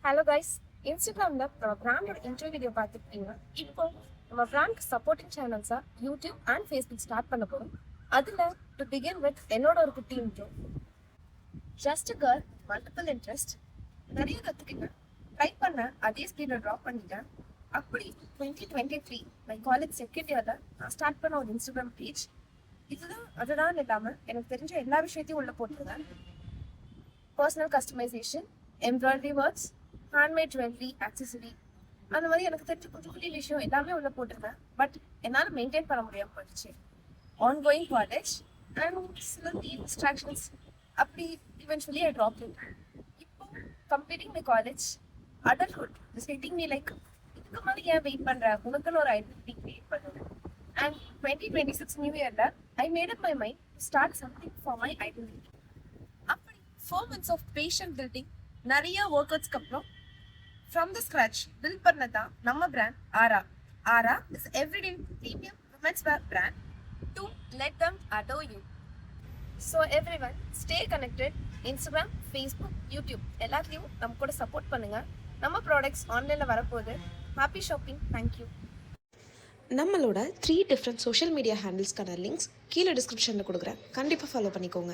Hello guys, இன்ஸ்டாகிராமில் நம்ம பிராண்டோட இன்டர்வியூ வீடியோ பார்த்துருக்கீங்க. இப்போ நம்ம பிராண்ட்க்கு சப்போர்ட்டிங் சேனல்ஸாக யூடியூப் அண்ட் ஃபேஸ்புக் ஸ்டார்ட் பண்ண போகிறோம். அதில் டு பிகின் வித் என்னோட ஒரு குட்டி intro. Just girl multiple interest, நிறைய கற்றுக்கிட்டேன். ட்ரை பண்ண அதே ஸ்பீடில் ட்ராப் பண்ணிட்டேன். அப்படி 2023 மை காலேஜ் செகண்ட் இயரில் நான் ஸ்டார்ட் பண்ண ஒரு இன்ஸ்டாகிராம் பேஜ். அதுதான் இல்லாமல் எனக்கு தெரிஞ்ச எல்லா விஷயத்தையும் உள்ள போட்டுருந்தேன். Personal customisation, embroidery works, handmade jewellery, accessory, அந்த மாதிரி எனக்கு தெரிஞ்ச குட்டி குட்டி விஷயம் எல்லாமே உள்ள போட்டிருந்தேன். பட் என்னால் மெயின்டைன் பண்ண முடியாமல் போயிடுச்சு. ஆன்கோயிங் காலேஜ் அண்ட் சில டிஸ்ட்ராக்ஷன்ஸ், அப்படி இவென்ச்சுவலி ஐ ட்ராப் இட். இப்போ completing my college, adulthood is hitting me like, இதுக்கு மாதிரி ஏன் வெயிட் பண்ணுற, உனக்குன்னு ஒரு ஐடென்டிட்டி கிரியேட் பண்ணுது. அண்ட் 2026 நியூ இயரில் I made up my mind to start something for my identity. அப்படி 4 months ஆஃப் பேஷண்ட் பில்டிங், நிறைய ஒர்க் அவுட்ஸ்க்கு அப்புறம் ஃப்ரம் த ஸ்க்ராச் பில்ட் பண்ணதான் நம்ம brand Aura. Aura is everyday premium women's wear brand to let them adore you. So everyone stay connected. Instagram, Facebook, YouTube எல்லாத்துலேயும் நம்ம கூட support பண்ணுங்கள். நம்ம products ஆன்லைனில் வரப்போகுது. Happy shopping. தேங்க்யூ. நம்மளோட 3 டிஃப்ரெண்ட் சோஷியல் மீடியா ஹேண்டில்ஸ்க்கான லிங்க்ஸ் கீழே டிஸ்கிரிப்ஷனில் கொடுக்குறேன். கண்டிப்பாக ஃபாலோ பண்ணிக்கோங்க.